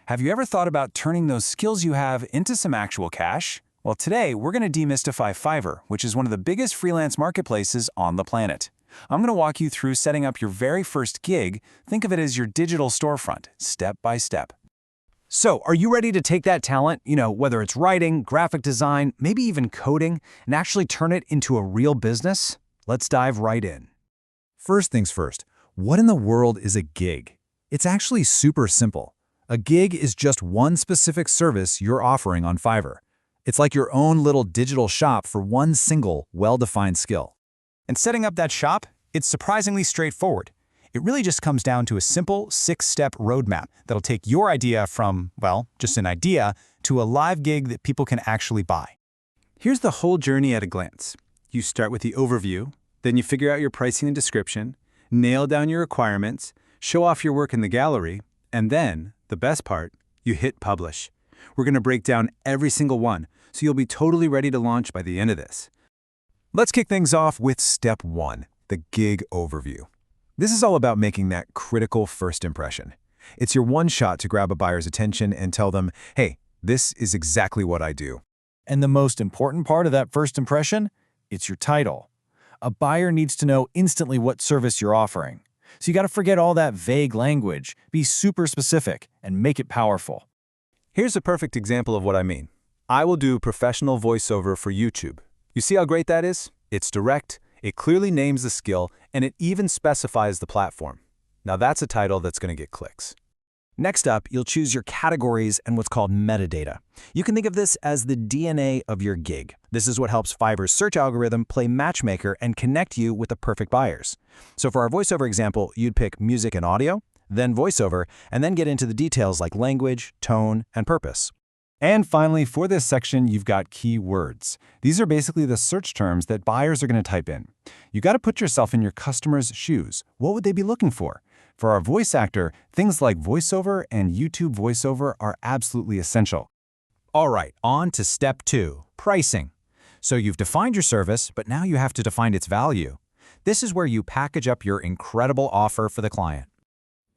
Have you ever thought about turning those skills you have into some actual cash? Well, today we're going to demystify Fiverr, which is one of the biggest freelance marketplaces on the planet. I'm going to walk you through setting up your very first gig. Think of it as your digital storefront, step by step. So, are you ready to take that talent, whether it's writing, graphic design, maybe even coding, and actually turn it into a real business? Let's dive right in. First things first, what in the world is a gig? It's actually super simple. A gig is just one specific service you're offering on Fiverr. It's like your own little digital shop for one single, well-defined skill. And setting up that shop, it's surprisingly straightforward. It really just comes down to a simple 6-step roadmap that'll take your idea from, just an idea, to a live gig that people can actually buy. Here's the whole journey at a glance. You start with the overview, then you figure out your pricing and description, nail down your requirements, show off your work in the gallery, and then, the best part, you hit publish. We're going to break down every single one, so you'll be totally ready to launch by the end of this. Let's kick things off with step 1, the gig overview. This is all about making that critical first impression. It's your one shot to grab a buyer's attention and tell them, hey, this is exactly what I do. And the most important part of that first impression? It's your title. A buyer needs to know instantly what service you're offering. So you got to forget all that vague language, be super specific, and make it powerful. Here's a perfect example of what I mean. I will do professional voiceover for YouTube. You see how great that is? It's direct, it clearly names the skill, and it even specifies the platform. Now that's a title that's going to get clicks. Next up, you'll choose your categories and what's called metadata. You can think of this as the DNA of your gig. This is what helps Fiverr's search algorithm play matchmaker and connect you with the perfect buyers. So for our voiceover example, you'd pick music and audio, then voiceover, and then get into the details like language, tone, and purpose. And finally, for this section, you've got keywords. These are basically the search terms that buyers are going to type in. You got to put yourself in your customer's shoes. What would they be looking for? For our voice actor, things like voiceover and YouTube voiceover are absolutely essential. All right, on to step 2, pricing. So you've defined your service, but now you have to define its value. This is where you package up your incredible offer for the client.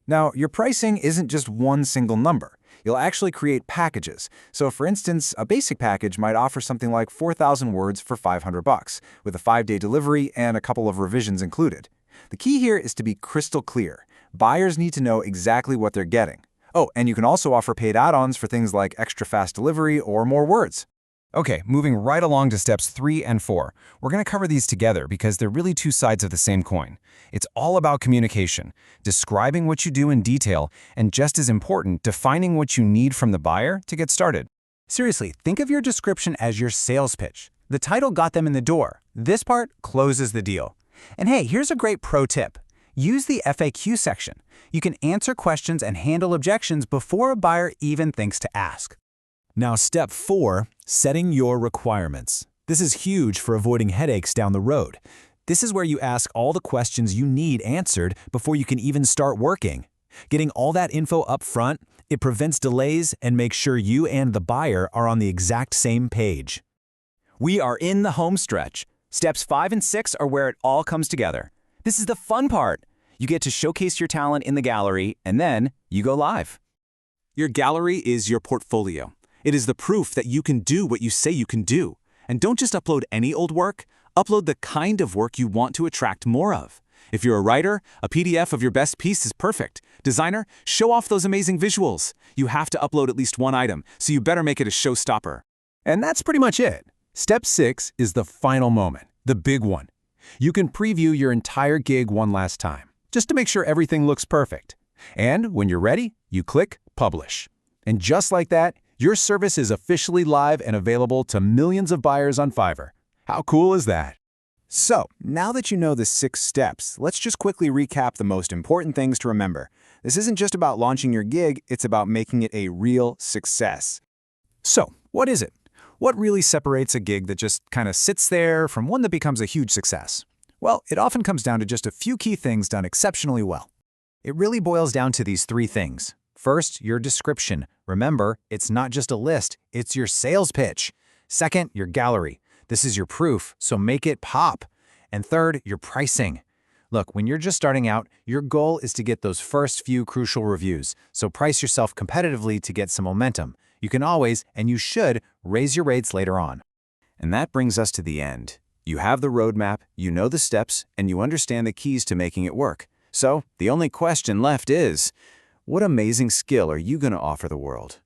Now, your pricing isn't just one single number. You'll actually create packages. So for instance, a basic package might offer something like 4,000 words for $500, with a 5-day delivery and a couple of revisions included. The key here is to be crystal clear. Buyers need to know exactly what they're getting. Oh, and you can also offer paid add-ons for things like extra fast delivery or more words. Okay, moving right along to steps 3 and 4. We're going to cover these together because they're really two sides of the same coin. It's all about communication, describing what you do in detail, and just as important, defining what you need from the buyer to get started. Seriously, think of your description as your sales pitch. The title got them in the door. This part closes the deal. And hey, here's a great pro tip. Use the FAQ section. You can answer questions and handle objections before a buyer even thinks to ask. Now, step 4, setting your requirements. This is huge for avoiding headaches down the road. This is where you ask all the questions you need answered before you can even start working. Getting all that info up front, it prevents delays and makes sure you and the buyer are on the exact same page. We are in the home stretch. Steps 5 and 6 are where it all comes together. This is the fun part. You get to showcase your talent in the gallery, and then you go live. Your gallery is your portfolio. It is the proof that you can do what you say you can do. And don't just upload any old work. Upload the kind of work you want to attract more of. If you're a writer, a PDF of your best piece is perfect. Designer, show off those amazing visuals. You have to upload at least one item, so you better make it a showstopper. And that's pretty much it. Step 6 is the final moment, the big one. You can preview your entire gig one last time, just to make sure everything looks perfect. And when you're ready, you click Publish. And just like that, your service is officially live and available to millions of buyers on Fiverr. How cool is that? So, now that you know the 6 steps, let's just quickly recap the most important things to remember. This isn't just about launching your gig, it's about making it a real success. So, what is it? What really separates a gig that just kind of sits there from one that becomes a huge success? Well, it often comes down to just a few key things done exceptionally well. It really boils down to these 3 things. First, your description. Remember, it's not just a list, it's your sales pitch. Second, your gallery. This is your proof, so make it pop. And third, your pricing. Look, when you're just starting out, your goal is to get those first few crucial reviews, so price yourself competitively to get some momentum. You can always, and you should, raise your rates later on. And that brings us to the end. You have the roadmap, you know the steps, and you understand the keys to making it work. So, the only question left is, what amazing skill are you going to offer the world?